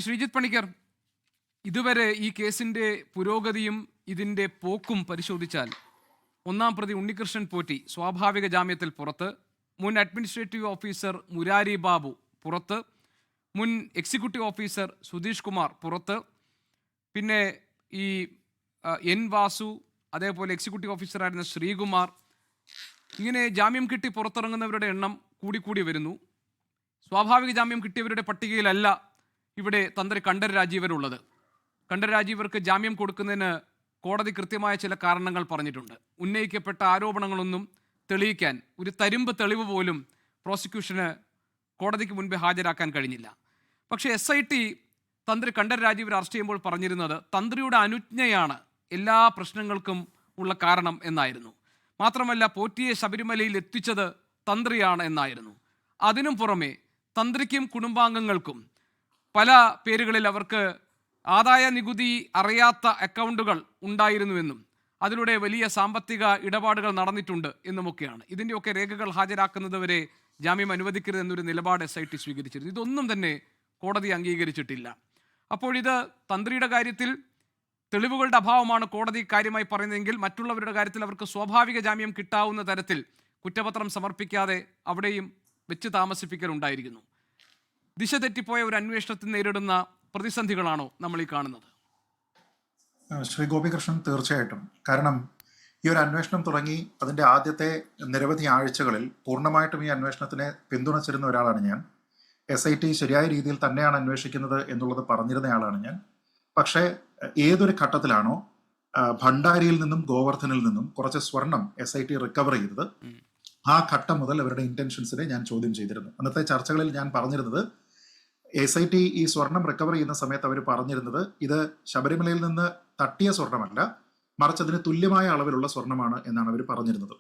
ശ്രീജിത്ത് പണിക്കർ, ഇതുവരെ ഈ കേസിന്റെ പുരോഗതിയും ഇതിന്റെ പോക്കും പരിശോധിച്ചാൽ ഒന്നാം പ്രതി ഉണ്ണികൃഷ്ണൻ പോറ്റി സ്വാഭാവിക ജാമ്യത്തിൽ പുറത്ത്, മുൻ അഡ്മിനിസ്ട്രേറ്റീവ് ഓഫീസർ മുരാരി ബാബു പുറത്ത്, മുൻ എക്സിക്യൂട്ടീവ് ഓഫീസർ സുധീഷ് കുമാർ പുറത്ത്, പിന്നെ ഈ എൻ വാസു, അതേപോലെ എക്സിക്യൂട്ടീവ് ഓഫീസറായിരുന്ന ശ്രീകുമാർ, ഇങ്ങനെ ജാമ്യം കിട്ടി പുറത്തിറങ്ങുന്നവരുടെ എണ്ണം കൂടിക്കൂടി വരുന്നു. സ്വാഭാവിക ജാമ്യം കിട്ടിയവരുടെ പട്ടികയിലല്ല ഇവിടെ തന്ത്രി കണ്ഠര് രാജീവരുള്ളത്. കണ്ഠര് രാജീവർക്ക് ജാമ്യം കൊടുക്കുന്നതിന് കോടതി കൃത്യമായ ചില കാരണങ്ങൾ പറഞ്ഞിട്ടുണ്ട്. ഉന്നയിക്കപ്പെട്ട ആരോപണങ്ങളൊന്നും തെളിയിക്കാൻ ഒരു തരിമ്പ് തെളിവ് പോലും പ്രോസിക്യൂഷന് കോടതിക്ക് മുൻപേ ഹാജരാക്കാൻ കഴിഞ്ഞില്ല. പക്ഷേ SIT തന്ത്രി കണ്ഠര് രാജീവർ അറസ്റ്റ് ചെയ്യുമ്പോൾ പറഞ്ഞിരുന്നത് തന്ത്രിയുടെ അനുജ്ഞയാണ് എല്ലാ പ്രശ്നങ്ങൾക്കും ഉള്ള കാരണം എന്നായിരുന്നു. മാത്രമല്ല, പോറ്റിയെ ശബരിമലയിൽ എത്തിച്ചത് തന്ത്രിയാണ് എന്നായിരുന്നു. അതിനും പുറമെ തന്ത്രിക്കും കുടുംബാംഗങ്ങൾക്കും പല പേരുകളിൽ അവർക്ക് ആദായ നികുതി അറിയാത്ത അക്കൗണ്ടുകൾ ഉണ്ടായിരുന്നുവെന്നും അതിലൂടെ വലിയ സാമ്പത്തിക ഇടപാടുകൾ നടന്നിട്ടുണ്ട് എന്നുമൊക്കെയാണ്. ഇതിൻ്റെയൊക്കെ രേഖകൾ ഹാജരാക്കുന്നത് വരെ ജാമ്യം അനുവദിക്കരുതെന്നൊരു നിലപാട് SIT സ്വീകരിച്ചിരുന്നു. ഇതൊന്നും തന്നെ കോടതി അംഗീകരിച്ചിട്ടില്ല. അപ്പോഴിത് തന്ത്രിയുടെ കാര്യത്തിൽ തെളിവുകളുടെ അഭാവമാണ് കോടതി കാര്യമായി പറയുന്നതെങ്കിൽ, മറ്റുള്ളവരുടെ കാര്യത്തിൽ അവർക്ക് സ്വാഭാവിക ജാമ്യം കിട്ടാവുന്ന തരത്തിൽ കുറ്റപത്രം സമർപ്പിക്കാതെ അവിടെയും വെച്ച് താമസിപ്പിക്കലുണ്ടായിരിക്കുന്നു. ദിശ തെറ്റിപ്പോയ ഒരു അന്വേഷണത്തിൽ നേരിടുന്ന പ്രതിസന്ധികളാണോ നമ്മൾ ഈ കാണുന്നത്? ശ്രീ ഗോപികൃഷ്ണൻ, തീർച്ചയായിട്ടും. കാരണം ഈ ഒരു അന്വേഷണം തുടങ്ങി അതിൻ്റെ ആദ്യത്തെ നിരവധി ആഴ്ചകളിൽ പൂർണ്ണമായിട്ടും ഈ അന്വേഷണത്തിനെ പിന്തുണച്ചിരുന്ന ഒരാളാണ് ഞാൻ. SIT ശരിയായ രീതിയിൽ തന്നെയാണ് അന്വേഷിക്കുന്നത് എന്നുള്ളത് പറഞ്ഞിരുന്നയാളാണ് ഞാൻ. പക്ഷേ ഏതൊരു ഘട്ടത്തിലാണോ ഭണ്ഡാരിയിൽ നിന്നും ഗോവർദ്ധനിൽ നിന്നും കുറച്ച് സ്വർണം SIT റിക്കവർ ചെയ്തത്, ആ ഘട്ടം മുതൽ അവരുടെ ഇന്റൻഷൻസിനെ ഞാൻ ചോദ്യം ചെയ്തിരുന്നു. അന്നത്തെ ചർച്ചകളിൽ ഞാൻ പറഞ്ഞിരുന്നത്, SIT ഈ സ്വർണം റിക്കവർ ചെയ്യുന്ന സമയത്ത് അവർ പറഞ്ഞിരുന്നത് ഇത് ശബരിമലയിൽ നിന്ന് തട്ടിയ സ്വർണമല്ല, മറിച്ച് അതിന് തുല്യമായ അളവിലുള്ള സ്വർണമാണ് എന്നാണ് അവർ പറഞ്ഞിരുന്നത്.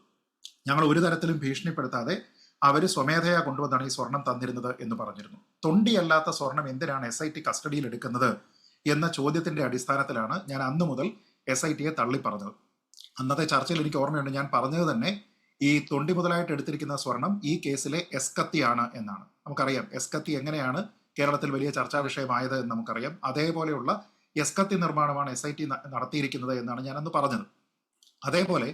ഞങ്ങൾ ഒരു തരത്തിലും ഭീഷണിപ്പെടുത്താതെ അവർ സ്വമേധയാ കൊണ്ടുവന്നാണ് ഈ സ്വർണം തന്നിരുന്നത് എന്ന് പറഞ്ഞിരുന്നു. തൊണ്ടിയല്ലാത്ത സ്വർണം എന്തിനാണ് SIT കസ്റ്റഡിയിൽ എടുക്കുന്നത് എന്ന ചോദ്യത്തിന്റെ അടിസ്ഥാനത്തിലാണ് ഞാൻ അന്നു മുതൽ SITയെ തള്ളി പറഞ്ഞത്. അന്നത്തെ ചർച്ചയിൽ എനിക്ക് ഓർമ്മയുണ്ട്, ഞാൻ പറഞ്ഞത് തന്നെ ഈ തൊണ്ടി മുതലായിട്ട് എടുത്തിരിക്കുന്ന സ്വർണം ഈ കേസിലെ എസ്കത്തിയാണ് എന്നാണ്. നമുക്കറിയാം എസ്കത്തി എങ്ങനെയാണ് കേരളത്തിൽ വലിയ ചർച്ചാ വിഷയമായത് എന്ന് നമുക്കറിയാം. അതേപോലെയുള്ള എസ്കത്തി നിർമ്മാണമാണ് SIT നടത്തിയിരിക്കുന്നത് എന്നാണ് ഞാൻ അന്ന് പറഞ്ഞത്. അതേപോലെ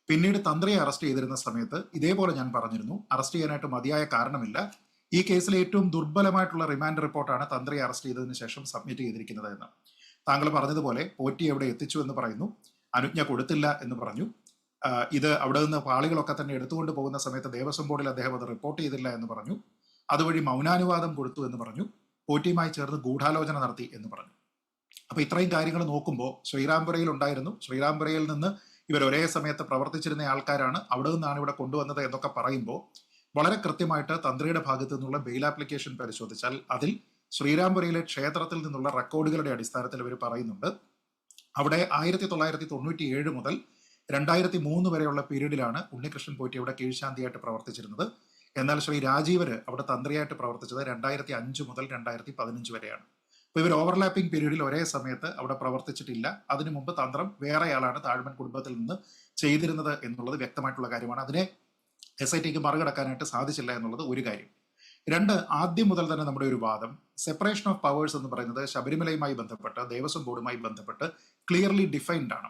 പിന്നീട് തന്ത്രിയെ അറസ്റ്റ് ചെയ്തിരുന്ന സമയത്ത് ഇതേപോലെ ഞാൻ പറഞ്ഞിരുന്നു, അറസ്റ്റ് ചെയ്യാനായിട്ട് മതിയായ കാരണമില്ല, ഈ കേസിലെ ഏറ്റവും ദുർബലമായിട്ടുള്ള റിമാൻഡ് റിപ്പോർട്ടാണ് തന്ത്രിയെ അറസ്റ്റ് ചെയ്തതിന് ശേഷം സബ്മിറ്റ് ചെയ്തിരിക്കുന്നത് എന്ന്. താങ്കൾ പറഞ്ഞതുപോലെ പോറ്റി എവിടെ എത്തിച്ചു എന്ന് പറയുന്നു, അനുജ്ഞ കൊടുത്തില്ല എന്ന് പറഞ്ഞു. ഇത് അവിടെ നിന്ന് പാളികളൊക്കെ തന്നെ എടുത്തുകൊണ്ട് പോകുന്ന സമയത്ത് ദേവസ്വം ബോർഡിൽ അദ്ദേഹം അത് റിപ്പോർട്ട് ചെയ്തില്ല എന്ന് പറഞ്ഞു. അതുവഴി മൗനാനുവാദം കൊടുത്തു എന്ന് പറഞ്ഞു. പോറ്റിയുമായി ചേർന്ന് ഗൂഢാലോചന നടത്തി എന്ന് പറഞ്ഞു. അപ്പൊ ഇത്രയും കാര്യങ്ങൾ നോക്കുമ്പോൾ ശ്രീരാംപുരയിൽ ഉണ്ടായിരുന്നു, ശ്രീരാംപുരയിൽ നിന്ന് ഇവർ ഒരേ സമയത്ത് പ്രവർത്തിച്ചിരുന്ന ആൾക്കാരാണ്, അവിടെ നിന്നാണ് ഇവിടെ കൊണ്ടുവന്നത് എന്നൊക്കെ പറയുമ്പോൾ വളരെ കൃത്യമായിട്ട് തന്ത്രിയുടെ ഭാഗത്തു നിന്നുള്ള ബെയിൽ ആപ്ലിക്കേഷൻ പരിശോധിച്ചാൽ അതിൽ ശ്രീരാംപുരയിലെ ക്ഷേത്രത്തിൽ നിന്നുള്ള റെക്കോർഡുകളുടെ അടിസ്ഥാനത്തിൽ ഇവർ പറയുന്നുണ്ട് അവിടെ 1997 മുതൽ 2003 വരെയുള്ള പീരീഡിലാണ് ഉണ്ണികൃഷ്ണൻ പോറ്റി അവിടെ കീഴ്ശാന്തിയായിട്ട് പ്രവർത്തിച്ചിരുന്നത്. എന്നാൽ ശ്രീ രാജീവര് അവിടെ തന്ത്രിയായിട്ട് പ്രവർത്തിച്ചത് 2005 മുതൽ 2015 വരെയാണ്. അപ്പൊ ഇവർ ഓവർലാപ്പിംഗ് പീരീഡിൽ ഒരേ സമയത്ത് അവിടെ പ്രവർത്തിച്ചിട്ടില്ല. അതിനു മുമ്പ് തന്ത്രം വേറെയാളാണ് താഴ്മൻ കുടുംബത്തിൽ നിന്ന് ചെയ്തിരുന്നത് എന്നുള്ളത് വ്യക്തമായിട്ടുള്ള കാര്യമാണ്. അതിനെ SITക്ക് മറികടക്കാനായിട്ട് സാധിച്ചില്ല എന്നുള്ളത് ഒരു കാര്യം. രണ്ട്, ആദ്യം മുതൽ തന്നെ നമ്മുടെ ഒരു വാദം സെപ്പറേഷൻ ഓഫ് പവേഴ്സ് എന്ന് പറയുന്നത് ശബരിമലയുമായി ബന്ധപ്പെട്ട് ദേവസ്വം ബോർഡുമായി ബന്ധപ്പെട്ട് ക്ലിയർലി ഡിഫൈൻഡ് ആണ്.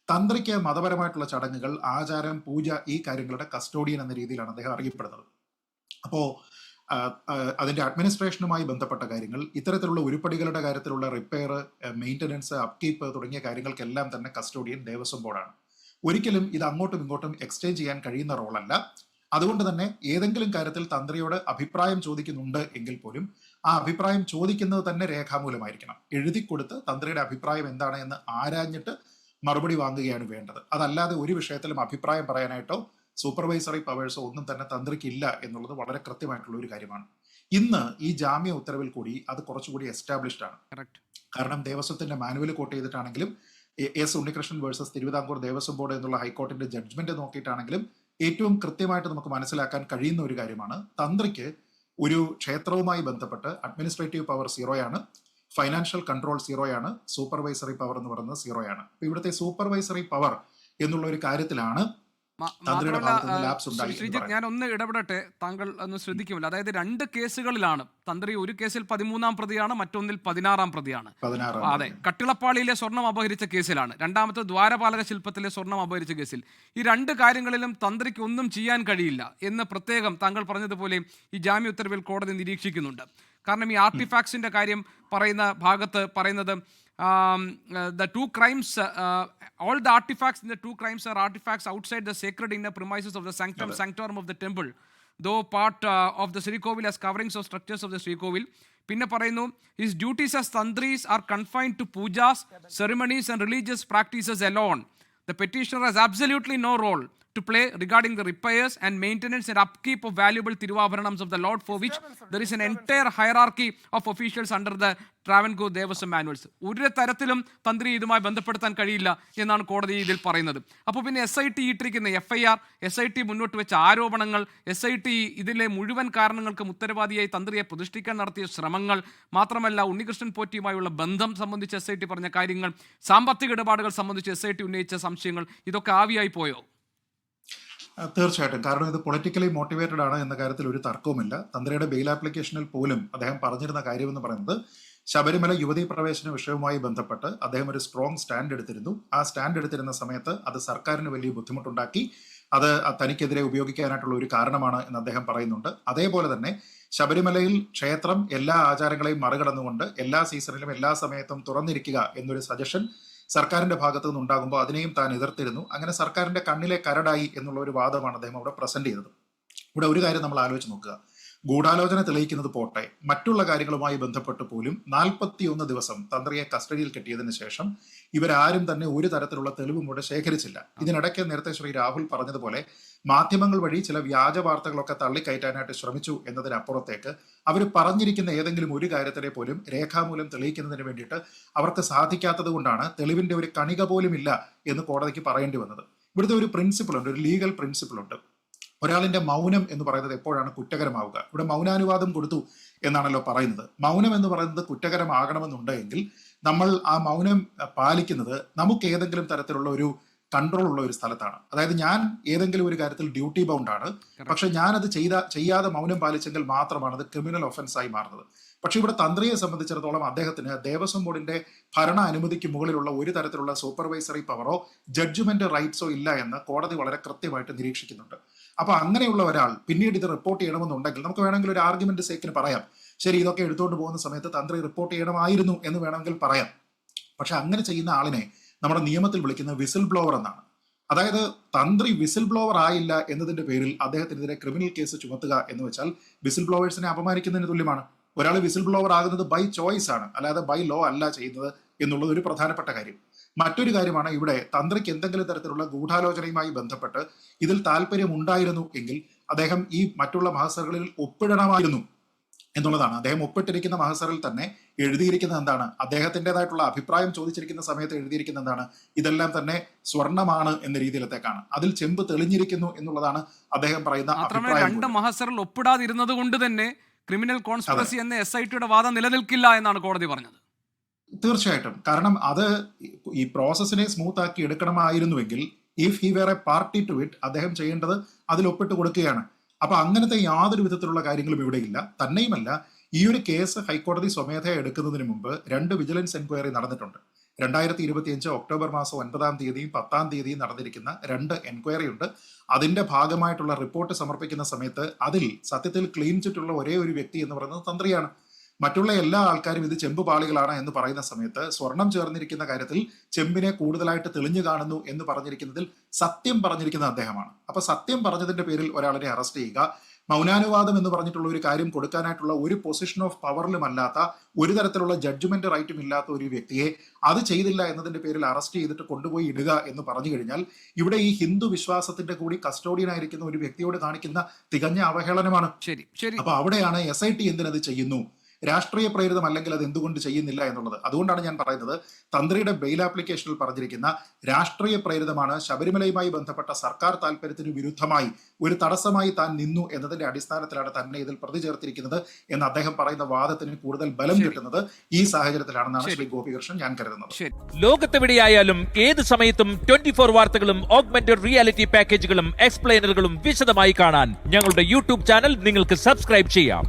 തന്ത്രിക്ക് മതപരമായിട്ടുള്ള ചടങ്ങുകൾ, ആചാരം, പൂജ, ഈ കാര്യങ്ങളുടെ കസ്റ്റോഡിയൻ എന്ന രീതിയിലാണ് അദ്ദേഹം അറിയപ്പെടുന്നത്. അപ്പോൾ അതിന്റെ അഡ്മിനിസ്ട്രേഷനുമായി ബന്ധപ്പെട്ട കാര്യങ്ങൾ, ഇത്തരത്തിലുള്ള ഉരുപ്പടികളുടെ കാര്യത്തിലുള്ള റിപ്പയർ, മെയിൻ്റനൻസ്, അപ്കീപ്പ് തുടങ്ങിയ കാര്യങ്ങൾക്കെല്ലാം തന്നെ കസ്റ്റോഡിയൻ ദേവസ്വം ബോർഡാണ്. ഒരിക്കലും ഇത് അങ്ങോട്ടും ഇങ്ങോട്ടും എക്സ്ചേഞ്ച് ചെയ്യാൻ കഴിയുന്ന റോളല്ല. അതുകൊണ്ട് തന്നെ ഏതെങ്കിലും കാര്യത്തിൽ തന്ത്രിയോട് അഭിപ്രായം ചോദിക്കുന്നുണ്ട് എങ്കിൽ പോലും ആ അഭിപ്രായം ചോദിക്കുന്നത് തന്നെ രേഖാമൂലമായിരിക്കണം. എഴുതി കൊടുത്ത് തന്ത്രിയുടെ അഭിപ്രായം എന്താണ് എന്ന് ആരാഞ്ഞിട്ട് മറുപടി വാങ്ങുകയാണ് വേണ്ടത്. അതല്ലാതെ ഒരു വിഷയത്തിലും അഭിപ്രായം പറയാനായിട്ടോ സൂപ്പർവൈസറി പവേഴ്സോ ഒന്നും തന്നെ തന്ത്രിക്കില്ല എന്നുള്ളത് വളരെ കൃത്യമായിട്ടുള്ള ഒരു കാര്യമാണ്. ഇന്ന് ഈ ജാമ്യ ഉത്തരവിൽ കൂടി അത് കുറച്ചുകൂടി എസ്റ്റാബ്ലിഷ്ഡ് ആണ്. കാരണം ദേവസ്വത്തിന്റെ മാനുവൽ കോട്ട് ചെയ്തിട്ടാണെങ്കിലും S Unnikrishnan versus Thiruvithamkoor Devaswom board എന്നുള്ള ഹൈക്കോടതിന്റെ ജഡ്ജ്മെന്റ് നോക്കിയിട്ടാണെങ്കിലും ഏറ്റവും കൃത്യമായിട്ട് നമുക്ക് മനസ്സിലാക്കാൻ കഴിയുന്ന ഒരു കാര്യമാണ്, തന്ത്രിക്ക് ഒരു ക്ഷേത്രവുമായി ബന്ധപ്പെട്ട് അഡ്മിനിസ്ട്രേറ്റീവ് പവർ സീറോയാണ്, ഫൈനാൻഷ്യൽ കൺട്രോൾ സീറോയാണ്, സൂപ്പർവൈസറി പവർ എന്ന് പറയുന്നത് സീറോയാണ്. ഇവിടുത്തെ സൂപ്പർവൈസറി പവർ എന്നുള്ള ഒരു കാര്യത്തിലാണ് തന്ത്രിയുടെ മാത്രമല്ല ഭാഗത്ത് നിന്ന് ലാപ്സ് ഉണ്ടായി എന്ന് ശ്രീജിത്ത്, പറയാം. ഞാൻ ഒന്ന് ഇടപെടട്ടെ, താങ്കൾ ഒന്ന് ശ്രദ്ധിക്കുമല്ലോ. അതായത് 2 കേസുകളിലാണ് തന്ത്രി. ഒരു കേസിൽ 13-ാം പ്രതിയാണ്, മറ്റൊന്നിൽ 16-ാം പ്രതിയാണ്. 16 അതെ, കട്ടിളപ്പാളിയിലെ സ്വർണം അപഹരിച്ച കേസിലാണ്. രണ്ടാമത്തെ ദ്വാരപാലക ശില്പത്തിലെ സ്വർണം അപഹരിച്ച കേസിൽ. ഈ 2 കാര്യങ്ങളിലും തന്ത്രിക്ക് ഒന്നും ചെയ്യാൻ കഴിയില്ല എന്ന് പ്രത്യേകം താങ്കൾ പറഞ്ഞതുപോലെ ഈ ജാമ്യ ഉത്തരവിൽ കോടതി നിരീക്ഷിക്കുന്നുണ്ട്. കാരണം ഈ ആർട്ടിഫാക്ട്സിന്റെ കാര്യം പറയുന്ന ഭാഗത്ത് പറയുന്നത് the two crimes, all the artifacts in the 2 crimes are artifacts outside the sacred inner premises of the sanctum sanctorum of the temple, though part of the Srikovil as coverings of structures of the Srikovil. പിന്നെ പറയുന്നു, his duties as tantris are confined to pujas, ceremonies and religious practices alone. The petitioner has absolutely no role to play regarding the repairs and maintenance and upkeep of valuable Tiruvabaranams of the Lord, for which there is an entire hierarchy of officials under the Travancore Devasam manuals. ഒരു തരത്തിലും തന്ത്രി ഇതുമായി ബന്ധപ്പെടുത്താൻ കഴിയില്ല എന്നാണ് കോടതി ഇതിൽ പറയുന്നത്. അപ്പോൾ പിന്നെ SIT ഇട്ടിരിക്കുന്ന FIR, SIT മുന്നോട്ട് വെച്ച ആരോപണങ്ങൾ, SIT ഇതിലെ മുഴുവൻ കാരണങ്ങൾക്കും ഉത്തരവാദിയായി തന്ത്രിയെ പ്രതിഷ്ഠിക്കാൻ നടത്തിയ ശ്രമങ്ങൾ, മാത്രമല്ല ഉണ്ണികൃഷ്ണൻ പോറ്റിയുമായുള്ള ബന്ധം സംബന്ധിച്ച് SIT പറഞ്ഞ കാര്യങ്ങൾ, സാമ്പത്തിക ഇടപാടുകൾ സംബന്ധിച്ച് SIT ഉന്നയിച്ച സംശയങ്ങൾ, ഇതൊക്കെ ആവിയായി പോയോ? തീർച്ചയായിട്ടും. കാരണം ഇത് പൊളിറ്റിക്കലി മോട്ടിവേറ്റഡ് ആണ് എന്ന കാര്യത്തിൽ ഒരു തർക്കവുമില്ല. തന്ത്രിയുടെ ബെയിൽ ആപ്ലിക്കേഷനിൽ പോലും അദ്ദേഹം പറഞ്ഞിരുന്ന കാര്യമെന്ന് പറയുന്നത് ശബരിമല യുവതീ പ്രവേശന വിഷയവുമായി ബന്ധപ്പെട്ട് അദ്ദേഹം ഒരു സ്ട്രോങ് സ്റ്റാൻഡ് എടുത്തിരുന്നു. ആ സ്റ്റാൻഡ് എടുത്തിരുന്ന സമയത്ത് അത് സർക്കാരിന് വലിയ ബുദ്ധിമുട്ടുണ്ടാക്കി, അത് തനിക്കെതിരെ ഉപയോഗിക്കാനായിട്ടുള്ള ഒരു കാരണമാണ് എന്ന് അദ്ദേഹം പറയുന്നുണ്ട്. അതേപോലെ തന്നെ ശബരിമലയിൽ ക്ഷേത്രം എല്ലാ ആചാരങ്ങളെയും മറികടന്നുകൊണ്ട് എല്ലാ സീസണിലും എല്ലാ സമയത്തും തുറന്നിരിക്കുക എന്നൊരു സജഷൻ സർക്കാരിന്റെ ഭാഗത്തു നിന്നുണ്ടാകുമ്പോൾ അതിനെയും താൻ എതിർത്തിരുന്നു. അങ്ങനെ സർക്കാരിന്റെ കണ്ണിലെ കരടായി എന്നുള്ള ഒരു വാദമാണ് അദ്ദേഹം അവിടെ പ്രസന്റ് ചെയ്തത്. ഇവിടെ ഒരു കാര്യം നമ്മൾ ആലോചിച്ച് നോക്കുക. ഗൂഢാലോചന തെളിയിക്കുന്നത് പോട്ടെ, മറ്റുള്ള കാര്യങ്ങളുമായി ബന്ധപ്പെട്ട് പോലും 41 ദിവസം തന്ത്രിയെ കസ്റ്റഡിയിൽ കിട്ടിയതിനു ശേഷം ഇവരാരും തന്നെ ഒരു തരത്തിലുള്ള തെളിവും കൂടെ ശേഖരിച്ചില്ല. ഇതിനിടയ്ക്ക് നേരത്തെ ശ്രീ രാഹുൽ പറഞ്ഞതുപോലെ മാധ്യമങ്ങൾ വഴി ചില വ്യാജ വാർത്തകളൊക്കെ തള്ളിക്കയറ്റാനായിട്ട് ശ്രമിച്ചു എന്നതിനപ്പുറത്തേക്ക് അവർ പറഞ്ഞിരിക്കുന്ന ഏതെങ്കിലും ഒരു കാര്യത്തിനെ പോലും രേഖാമൂലം തെളിയിക്കുന്നതിന് വേണ്ടിയിട്ട് അവർക്ക് സാധിക്കാത്തത് കൊണ്ടാണ് തെളിവിന്റെ ഒരു കണിക പോലും ഇല്ല എന്ന് കോടതിക്ക് പറയേണ്ടി വന്നത്. ഇവിടുത്തെ ഒരു പ്രിൻസിപ്പിൾ ഉണ്ട്, ഒരു ലീഗൽ പ്രിൻസിപ്പിൾ ഉണ്ട്. ഒരാളിന്റെ മൗനം എന്ന് പറയുന്നത് എപ്പോഴാണ് കുറ്റകരമാവുക? ഇവിടെ മൗനാനുവാദം കൊടുത്തു എന്നാണല്ലോ പറയുന്നത്. മൗനം എന്ന് പറയുന്നത് കുറ്റകരമാകണമെന്നുണ്ടെങ്കിൽ നമ്മൾ ആ മൗനം പാലിക്കുന്നത് നമുക്ക് ഏതെങ്കിലും തരത്തിലുള്ള ഒരു കൺട്രോൾ ഉള്ള ഒരു സ്ഥലത്താണ്. അതായത് ഞാൻ ഏതെങ്കിലും ഒരു കാര്യത്തിൽ ഡ്യൂട്ടി ബൗണ്ട് ആണ്, പക്ഷെ ഞാനത് ചെയ്യാതെ മൗനം പാലിച്ചെങ്കിൽ മാത്രമാണ് അത് ക്രിമിനൽ ഒഫൻസായി മാറുന്നത്. പക്ഷെ ഇവിടെ തന്ത്രിയെ സംബന്ധിച്ചിടത്തോളം അദ്ദേഹത്തിന് ദേവസ്വം ബോർഡിന്റെ ഭരണ അനുമതിക്ക് മുകളിലുള്ള ഒരു തരത്തിലുള്ള സൂപ്പർവൈസറി പവറോ ജഡ്ജ്മെന്റ് റൈറ്റ്സോ ഇല്ല എന്ന് കോടതി വളരെ കൃത്യമായിട്ട് നിരീക്ഷിക്കുന്നുണ്ട്. അപ്പൊ അങ്ങനെയുള്ള ഒരാൾ പിന്നീട് ഇത് റിപ്പോർട്ട് ചെയ്യണമെന്നുണ്ടെങ്കിൽ നമുക്ക് വേണമെങ്കിൽ ഒരു ആർഗ്യുമെന്റ് സേക്കിന് പറയാം, ശരി ഇതൊക്കെ എടുത്തുകൊണ്ട് പോകുന്ന സമയത്ത് തന്ത്രി റിപ്പോർട്ട് ചെയ്യണമായിരുന്നു എന്ന് വേണമെങ്കിൽ പറയാം. പക്ഷെ അങ്ങനെ ചെയ്യുന്ന ആളിനെ നമ്മുടെ നിയമത്തിൽ വിളിക്കുന്നത് വിസിൽ ബ്ലോവർ എന്നാണ്. അതായത് തന്ത്രി വിസിൽ ബ്ലോവർ ആയില്ല എന്നതിന്റെ പേരിൽ അദ്ദേഹത്തിനെതിരെ ക്രിമിനൽ കേസ് ചുമത്തുക എന്ന് വെച്ചാൽ വിസിൽ ബ്ലോവേഴ്സിനെ അപമാനിക്കുന്നതിന് തുല്യമാണ്. ഒരാൾ വിസിൽ ബ്ലോവർ ആകുന്നത് ബൈ ചോയ്സ് ആണ്, അല്ലാതെ ബൈ ലോ അല്ല ചെയ്യുന്നത് എന്നുള്ളത് ഒരു പ്രധാനപ്പെട്ട കാര്യം. മറ്റൊരു കാര്യമാണ്, ഇവിടെ തന്ത്രിക്ക് എന്തെങ്കിലും തരത്തിലുള്ള ഗൂഢാലോചനയുമായി ബന്ധപ്പെട്ട് ഇതിൽ താല്പര്യം ഉണ്ടായിരുന്നു എങ്കിൽ അദ്ദേഹം ഈ മറ്റുള്ള മഹസറുകളിൽ ഒപ്പിടണമായിരുന്നു എന്നുള്ളതാണ്. അദ്ദേഹം ഒപ്പിട്ടിരിക്കുന്ന മഹസറിൽ തന്നെ എഴുതിയിരിക്കുന്നത് എന്താണ്? അദ്ദേഹത്തിൻ്റെതായിട്ടുള്ള അഭിപ്രായം ചോദിച്ചിരിക്കുന്ന സമയത്ത് എഴുതിയിരിക്കുന്നത് എന്താണ്? ഇതെല്ലാം തന്നെ സ്വർണമാണ് എന്ന രീതിയിലത്തേക്കാണ്. അതിൽ ചെമ്പ് തെളിഞ്ഞിരിക്കുന്നു എന്നുള്ളതാണ് അദ്ദേഹം പറയുന്ന അഭിപ്രായം. 2 മഹസറിൽ ഒപ്പിടാതിരുന്നത് കൊണ്ട് തന്നെ ക്രിമിനൽ കോൺസ്പിറസി എന്ന SITയുടെ വാദം നിലനിൽക്കില്ല എന്നാണ് കോടതി പറഞ്ഞത്. തീർച്ചയായിട്ടും. കാരണം അത് ഈ പ്രോസസ്സിനെ സ്മൂത്ത് ആക്കി എടുക്കണമായിരുന്നുവെങ്കിൽ if he were a party to it അദ്ദേഹം ചെയ്യേണ്ടത് അതിൽ ഒപ്പിട്ട് കൊടുക്കുകയാണ്. അപ്പൊ അങ്ങനത്തെ യാതൊരു വിധത്തിലുള്ള കാര്യങ്ങളും ഇവിടെ ഇല്ല. തന്നെയുമല്ല, ഈ ഒരു കേസ് ഹൈക്കോടതി സ്വമേധയാ എടുക്കുന്നതിന് മുമ്പ് 2 വിജിലൻസ് എൻക്വയറി നടന്നിട്ടുണ്ട്. 2025 ഒക്ടോബർ മാസം 9-ാം തീയതിയും 10-ാം തീയതിയും നടന്നിരിക്കുന്ന 2 എൻക്വയറി ഉണ്ട്. അതിന്റെ ഭാഗമായിട്ടുള്ള റിപ്പോർട്ട് സമർപ്പിക്കുന്ന സമയത്ത് അതിൽ സത്യത്തിൽ ക്ലീൻ ചിറ്റുള്ള ഒരേ ഒരു വ്യക്തി എന്ന് പറയുന്നത് തന്ത്രിയാണ്. മറ്റുള്ള എല്ലാ ആൾക്കാരും ഇത് ചെമ്പ് പാളികളാണ് എന്ന് പറയുന്ന സമയത്ത് സ്വർണം ചേർന്നിരിക്കുന്ന കാര്യത്തിൽ ചെമ്പിനെ കൂടുതലായിട്ട് തെളിഞ്ഞു കാണുന്നു എന്ന് പറഞ്ഞിരിക്കുന്നതിൽ സത്യം പറഞ്ഞിരിക്കുന്നത് അദ്ദേഹമാണ്. അപ്പൊ സത്യം പറഞ്ഞതിന്റെ പേരിൽ ഒരാളിനെ അറസ്റ്റ് ചെയ്യുക, മൗനാനുവാദം എന്ന് പറഞ്ഞിട്ടുള്ള ഒരു കാര്യം കൊടുക്കാനായിട്ടുള്ള ഒരു പൊസിഷൻ ഓഫ് പവറിലും അല്ലാത്ത ഒരു തരത്തിലുള്ള ജഡ്ജ്മെന്റ് റൈറ്റും ഇല്ലാത്ത ഒരു വ്യക്തിയെ അത് ചെയ്തില്ല എന്നതിന്റെ പേരിൽ അറസ്റ്റ് ചെയ്തിട്ട് കൊണ്ടുപോയി ഇടുക എന്ന് പറഞ്ഞു കഴിഞ്ഞാൽ ഇവിടെ ഈ ഹിന്ദു വിശ്വാസത്തിന്റെ കൂടി കസ്റ്റോഡിയൻ ആയിരിക്കുന്ന ഒരു വ്യക്തിയോട് കാണിക്കുന്ന തികഞ്ഞ അവഹേളനമാണ്. ശരി ശരി. അപ്പൊ അവിടെയാണ് SIT എന്തിനത് ചെയ്യുന്നു രാഷ്ട്രീയ പ്രേരിതമല്ലെങ്കിൽ അത് എന്തുകൊണ്ട് ചെയ്യുന്നില്ല എന്നുള്ളത്. അതുകൊണ്ടാണ് ഞാൻ പറയുന്നത് തന്ത്രിയുടെ ബെയിൽ ആപ്ലിക്കേഷനിൽ പറഞ്ഞിരിക്കുന്ന രാഷ്ട്രീയ പ്രേരിതമാണ്, ശബരിമലയുമായി ബന്ധപ്പെട്ട സർക്കാർ താല്പര്യത്തിന് വിരുദ്ധമായി ഒരു തടസ്സമായി താൻ നിന്നു എന്നതിന്റെ അടിസ്ഥാനത്തിലാണ് തന്നെ ഇതിൽ പ്രതി ചേർത്തിരിക്കുന്നത് എന്ന് അദ്ദേഹം പറയുന്ന വാദത്തിന് കൂടുതൽ ബലം കിട്ടുന്നത് ഈ സാഹചര്യത്തിലാണെന്നാണ് ശ്രീ ഗോപികൃഷ്ണൻ ഞാൻ കരുതുന്നത്. ലോകത്തെവിടെയായാലും ഏത് സമയത്തും 24 വാർത്തകളും ഓഗ്മെന്റഡ് റിയാലിറ്റി പാക്കേജുകളും എക്സ്പ്ലെയിനറുകളും വിശദമായി കാണാൻ ഞങ്ങളുടെ യൂട്യൂബ് ചാനൽ നിങ്ങൾക്ക് സബ്സ്ക്രൈബ് ചെയ്യാം.